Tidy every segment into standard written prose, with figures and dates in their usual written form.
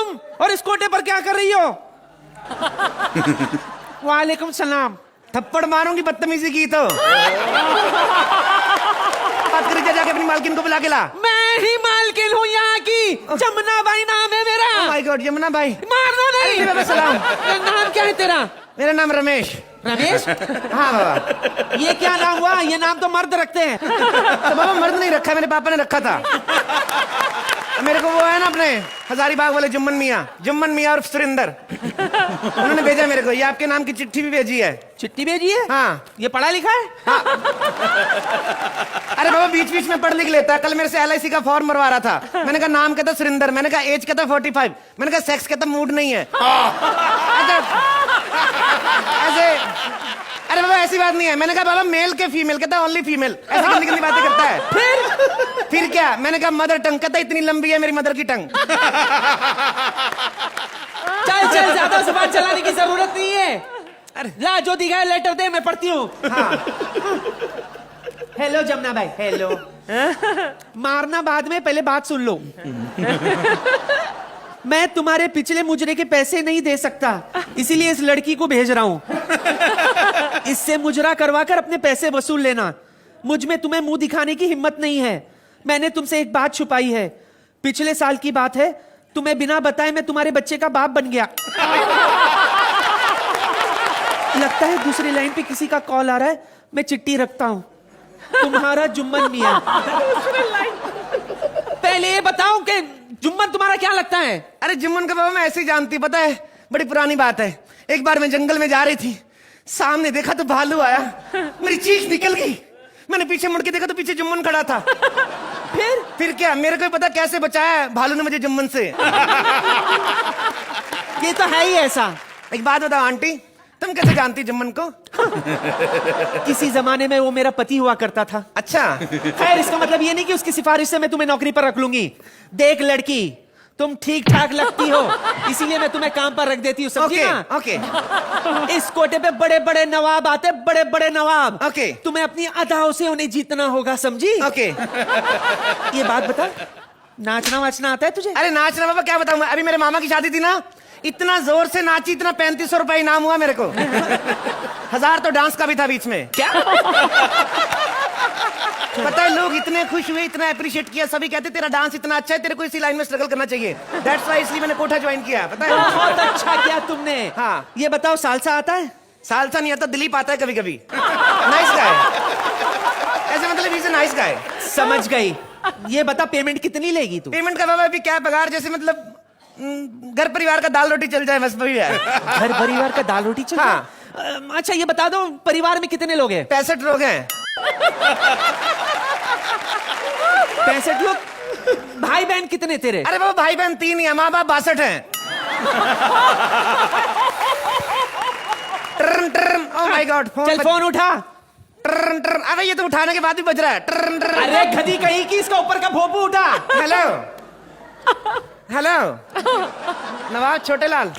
तुम और इस कोटे पर क्या कर रही हो? वालेकुम सलाम। थप्पड़ मारूंगी बदतमीजी की तो। बात करी जाके अपनी मालकिन को बुला के ला। मैं ही मालकिन हूँ यहाँ की, जमुना बाई नाम है मेरा। ओह माय गॉड, यमुना भाई। मारना नहीं। बाबा सलाम। नाम क्या है तेरा? मेरा नाम रमेश। रमेश? हाँ बाबा। ये क्या नाम हुआ? ये नाम तो मर्द रखते हैं। तो बाबा मर्द नहीं रखा, मेरे पापा ने रखा था। मेरे को वो है ना अपने हजारीबाग वाले जुम्मन मियाँ और सुरिंदर, उन्होंने भेजा मेरे को। ये आपके नाम की चिट्ठी भी भेजी है। चिट्ठी भेजी है? हाँ। ये पढ़ा लिखा है? हाँ। अरे बाबा बीच बीच में पढ़ लिख लेता है। कल मेरे से LIC का फॉर्म भरवा रहा था। मैंने कहा नाम कहता सुरिंदर, मैंने कहा एज कहता 45, मैंने कहा सेक्स कहता मूड नहीं है। ऐसे अरे बाबा ऐसी बात नहीं है। मैंने कहा बाबा मेल के फीमेल कहता ओनली फीमेल। ऐसी गंदी गंदी बातें करता है। फिर क्या? मैंने कहा मदर टंग कहता इतनी लंबी है मेरी मदर की टंग। चल ज्यादा जुबान चलाने की जरूरत नहीं है। अरे ला जो दिखा है लेटर दे, मैं पढ़ती हूँ। हाँ। हेलो जमुना भाई। हेलो। मारना बाद में, पहले बात सुन लो। मैं तुम्हारे पिछले मुजरे के पैसे नहीं दे सकता, इसीलिए इस लड़की को भेज रहा हूं। इससे मुजरा करवाकर अपने पैसे वसूल लेना। मुझ में तुम्हें मुंह दिखाने की हिम्मत नहीं है। मैंने तुमसे एक बात छुपाई है। पिछले साल की बात है, तुम्हें बिना बताए मैं तुम्हारे बच्चे का बाप बन गया। लगता है दूसरी लाइन पे किसी का कॉल आ रहा है, मैं चिट्ठी रखता हूं। तुम्हारा जुम्मन मियां। पहले ये बताओ कि जुम्मन तुम्हारा क्या लगता है? अरे जुम्मन का बाबा मैं ऐसे ही जानती, पता है बड़ी पुरानी बात है। एक बार मैं जंगल में जा रही थी, सामने देखा तो भालू आया, मेरी चीख निकल गई। मैंने पीछे मुड़ के देखा तो पीछे जुम्मन खड़ा था। फिर क्या? मेरे को पता कैसे बचाया भालू ने मुझे जुम्मन से। ये तो है ही ऐसा। एक बात बताओ आंटी, तुम कैसे जानती जुम्मन को? किसी जमाने में वो मेरा पति हुआ करता था। अच्छा। खैर इसका मतलब ये नहीं कि उसकी सिफारिश से मैं तुम्हें नौकरी पर रख लूंगी। देख लड़की, तुम ठीक ठाक लगती हो, इसीलिए मैं तुम्हें काम पर रख देती हूँ, समझी ना? ओके। इस कोटे पे बड़े बड़े नवाब आते, बड़े बड़े नवाब। ओके। तुम्हें अपनी अदाओं से उन्हें जीतना होगा, समझी? ओके। ये बात बता, नाचना वाचना आता है तुझे? अरे नाचना बाबा क्या बताऊं मैं। अभी मेरे मामा की शादी थी ना, इतना जोर से नाची, इतना 3500 रुपए इनाम हुआ मेरे को। 1000 तो डांस का भी था बीच में। क्या? पता है लोग इतने खुश हुए, इतना अप्रिशिएट किया। सभी कहते तेरा डांस इतना अच्छा है, तेरे को इसी लाइन में स्ट्रगल करना चाहिए। दैट्स व्हाई इसलिए मैंने कोठा ज्वाइन किया। पता है? बहुत अच्छा किया तुमने। हाँ। ये बताओ सालसा आता है? सालसा नहीं आता, दिलीप आता है कभी कभी। Nice guy. ऐसे मतलब इज नाइस गाय। समझ गई। ये बता पेमेंट कितनी लेगी तू? पेमेंट का बाबा अभी क्या पगार, जैसे मतलब घर परिवार का दाल रोटी चल जाए बस वही है। घर परिवार का दाल रोटी चल जाए? हाँ। अच्छा ये बता दो परिवार में कितने लोग हैं? 65 लोग हैं। 65 लोग? भाई बहन कितने तेरे? अरे बाबा भाई बहन 3 ही है, माँ बाप 62 हैं। Turn turn, oh my God. चल फोन उठा। ट्रन ट्रन, अबे ये तो उठाने के बाद भी बज रहा है। Turn turn. अरे गधी कहीं की, इसका ऊपर का भोपू उठा। हेलो हेलो नवाब छोटे लाल।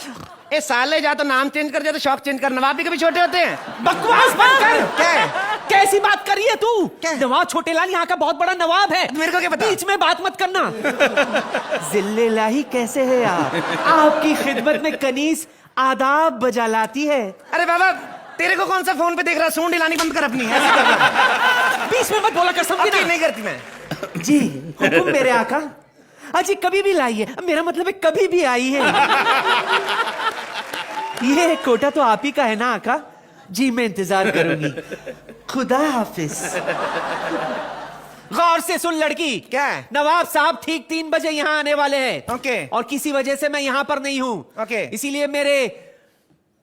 ए साले, जा तो नाम चेंज कर, जा तो शौक चेंज कर। नवाब भी कभी छोटे होते हैं? बकवास बंद कर। क्या है? कैसी बात कर रही है तू? क्या? नवाब छोटेलाल यहाँ का बहुत बड़ा नवाब है। मेरे को क्या पता? बीच में बात मत करना। जिल्ले लाही कैसे है आप? आपकी खिदमत में कनीज आदाब बजा लाती है। अरे बाबा तेरे को कौन सा फोन पे देख रहा? सूंड हिलानी बंद कर अपनी। ऐसे करना बीच में मत बोला कर, समझी ना? नहीं करती मैं। जी हुकुम मेरे आका। अजी कभी भी लाइए, मेरा मतलब है कभी भी आई है। ये कोटा तो आप ही का है ना आका? जी मैं इंतजार करूंगी। खुदा हाफिज। गौर से सुन लड़की। क्या है? नवाब साहब ठीक 3 बजे यहाँ आने वाले हैं। ओके। और किसी वजह से मैं यहाँ पर नहीं हूँ। ओके। इसीलिए मेरे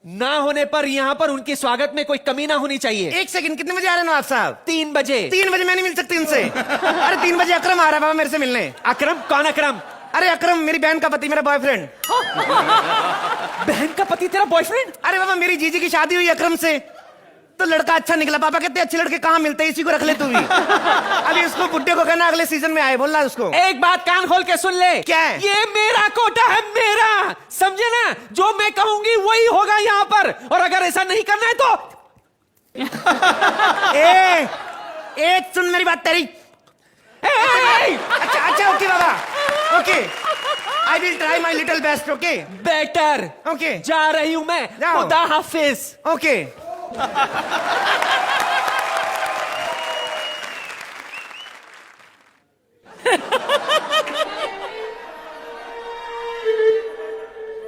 ना होने पर यहाँ पर उनके स्वागत में कोई कमी ना होनी चाहिए। 1 सेकंड, कितने बजे आ रहे हैं नवाब साहब? 3 बजे। 3 बजे मैं नहीं मिल सकती उनसे। अरे 3 बजे अकरम आ रहा है बाबा मेरे से मिलने। अकरम? कौन अकरम? अरे अकरम मेरी बहन का पति, मेरा बॉयफ्रेंड। बहन का पति तेरा बॉयफ्रेंड? अरे बाबा मेरी जीजी की शादी हुई अकरम से, तो लड़का अच्छा निकला। पापा कहते अच्छे लड़के कहाँ मिलते हैं, इसी को रख ले तू भी। अभी उसको बुड्ढे को कहना अगले सीजन में आए, बोल रहा है उसको। एक बात कान खोल के सुन ले। क्या है? ये मेरा कोटा है, मेरा, समझे ना? जो मैं कहूंगी वही होगा यहाँ पर, और अगर ऐसा नहीं करना है तो सुन मेरी बात तेरी। ए! अच्छा okay Baba, okay. I will try my little best. Okay better. Okay जा रही हूं मैं. जाओ. खुदा हाफिज. ओके.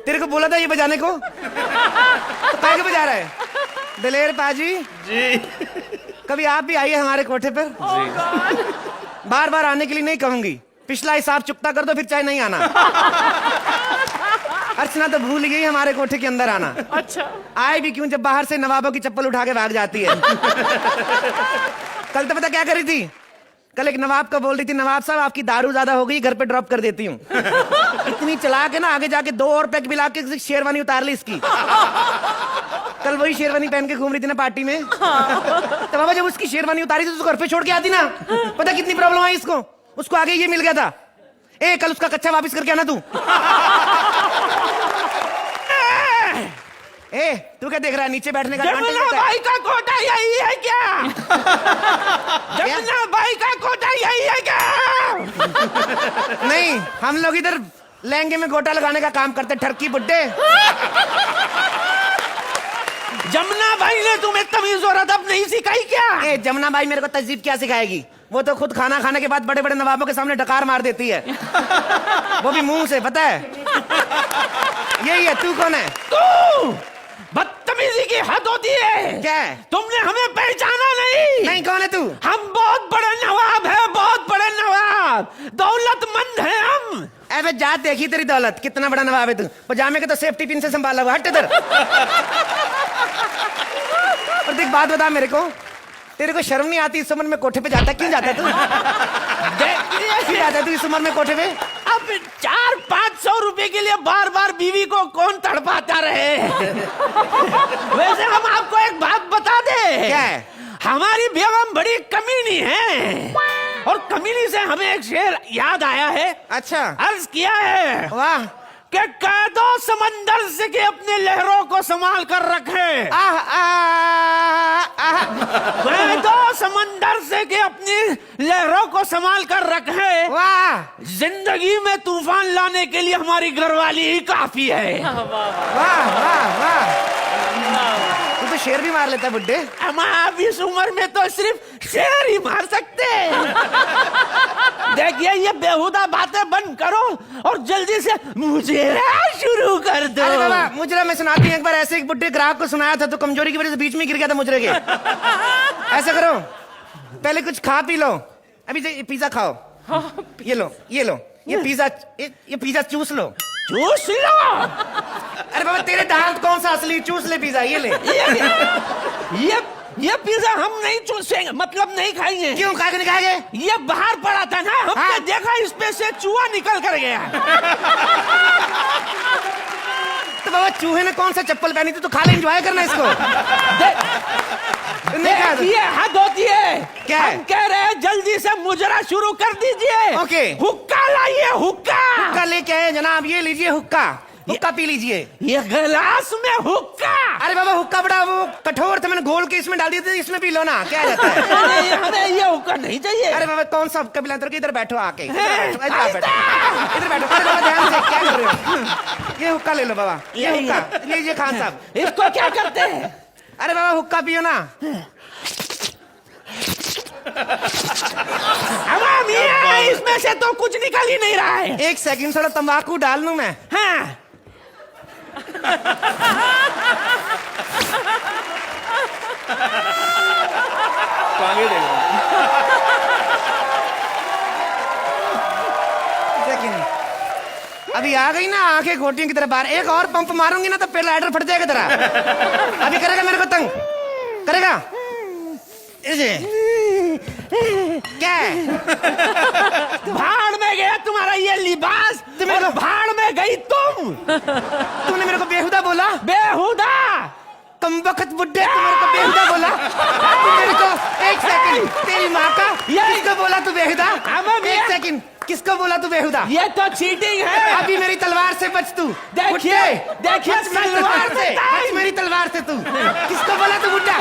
तेरे को बोला था ये बजाने को, तो काय के बजा रहा है? दलेर पाजी जी. कभी आप भी आइए हमारे कोठे पर. बार बार आने के लिए नहीं कहूंगी. पिछला हिसाब चुकता कर दो, फिर चाहे नहीं आना. अर्चना तो भूल गई हमारे कोठे के अंदर आना. अच्छा. आए भी क्यों जब बाहर से नवाबों की चप्पल उठा के भाग जाती है. कल तो पता क्या करी थी? कल एक नवाब का बोल रही थी, नवाब साहब आपकी दारू ज्यादा हो गई, घर पे ड्रॉप कर देती हूँ. इतनी चला के ना आगे जाके 2 और पैक मिला के शेरवानी उतार ली इसकी. कल वही शेरवानी पहन के घूम रही थी ना पार्टी में. तो बाबा जब उसकी शेरवानी उतारी थी तो घर पे छोड़ के आती ना. पता कितनी प्रॉब्लम आई इसको. उसको आगे ये मिल गया था, ए कल उसका कच्चा वापस करके आना तू. ए तू क्या देख रहा है? नीचे बैठने का advantage जमुना होता है. भाई का कोटा यही है क्या? जमुना भाई का कोटा यही है क्या? नहीं, हम लोग इधर लहंगे में गोटा लगाने का काम करते. ठरकी बुड्ढे. जमुना भाई ने तुम्हें तमीज और अदब नहीं सिखाई क्या? ए जमुना भाई मेरे को तहजीब क्या सिखाएगी? वो तो खुद खाना खाने के बाद बड़े बड़े नवाबों के सामने डकार मार देती है. वो भी मुंह से. पता है यही है. तू कौन है? तू बदतमीजी की हद होती है. क्या है? तुमने हमें पहचाना नहीं. नहीं, कौन है तू? हम बहुत बड़े नवाब हैं, बहुत बड़े नवाब. दौलतमंद हैं हम. अबे जा देखी तेरी दौलत. कितना बड़ा नवाब है तू. पजामे के तो सेफ्टी पिन से संभाला हुआ. हट इधर. और देख बात बता मेरे को, तेरे को शर्म नहीं आती? इस उम्र में कोठे पे जाता क्यों जाता तू? क्यों जाता तू इस उम्र में कोठे पे? अब 400-500 रुपए के लिए बार बार बीवी को कौन तड़पाता रहे? वैसे हम आपको एक बात बता दे. क्या है? हमारी बेगम बड़ी कमीनी है, और कमीनी से हमें एक शेर याद आया है. अच्छा. अर्ज किया है वाह. कि कह दो समंदर से कि अपने लहरों को संभाल कर रखे. आह आह आह. कह दो समंदर से कि अपनी लहरों को संभाल कर रखे. वाह जिंदगी में तूफान लाने के लिए हमारी घरवाली ही काफी है. वाह वाह वाह. तू तो शेर भी मार लेता है बुड्ढे. हम आप इस उम्र में तो सिर्फ शेर ही मार सकते हैं. देखिए ये बेहुदा बातें बंद करो और जल्दी से मुजरा शुरू कर दो. अरे बाबा मुजरा मैं सुनाती हूँ. एक बार ऐसे एक बुड्ढे ग्राहक को सुनाया था तो कमजोरी की वजह से बीच में गिर गया था मुजरे के. ऐसा करो, पहले कुछ खा पी लो. अभी ये पिज्जा खाओ. ये लो ये लो. ये पिज्जा चूस लो. चूस लो. अरे बाबा तेरे दांत कौन सा असली? चूस ले पिज्जा. ये ले. ये पिज्जा हम नहीं चूसेंगे, मतलब नहीं खाएंगे. क्यों? खा के नहीं खाएंगे? ये बाहर पड़ा था ना, हमने हाँ? देखा इस पे से चूहा निकल कर गया. तो बाबा चूहे ने कौन सा चप्पल पहनी थी? तो खा ले, एंजॉय करना इसको. नहीं खा तो- ये हद होती है. क्या है? हम कह रहे हैं जल्दी से मुजरा शुरू कर दीजिए. ओके. हुक्का लाइए. हुक्का. हुक्का लेके आए जनाब. ये लीजिए हुक्का. हुक्का पी लीजिए. ये गिलास में हुक्का. अरे बाबा हुक्का बड़ा वो कठोर था, मैंने घोल के इसमें डाल दिया था. इसमें पी लो ना, क्या जाता है? नहीं, हमें ये हुक्का नहीं चाहिए. अरे बाबा कौन सा हुक्का पिलाते हो? इधर बैठो आके. इधर बैठो. इधर बैठो. अरे बाबा ध्यान से. क्या कर रहे हो? ये हुक्का ले लो बाबा. ये हुक्का लीजिए खान साहब. इसको क्या करते हैं? अरे बाबा हुक्का पियो ना. हमाम ये इसमें से तो कुछ निकल ही नहीं रहा है. एक सेकंड, थोड़ा तंबाकू डाल लूं मैं. हाँ. आगे देख रहा हूं. सेकंड. अभी आ गई ना आंखें घोटियों की तरह बाहर. एक और पंप मारूंगी ना तो पेड़ लाइटर फट जाएगा तेरा. अभी करेगा मेरे को तंग करेगा. इसे क्या है? भाड़ में गया तुम्हारा ये लिबास. और भाड़ में गई तुम. तूने मेरे को बेहुदा बोला. बेहुदा. कम वक्त बुड्ढे. तू मेरे को बेहुदा बोला. तू मेरे को. एक सेकंड. तेरी माँ का. किसको बोला तू बेहुदा? एक सेकंड. किसको बोला तू बेहुदा? ये तो चीटिंग है. अभी मेरी तलवार से बच तू. देखिए बच मेरी तलवार से. बच मेरी तलवार से तू. किसको बोला तू बुड्ढा?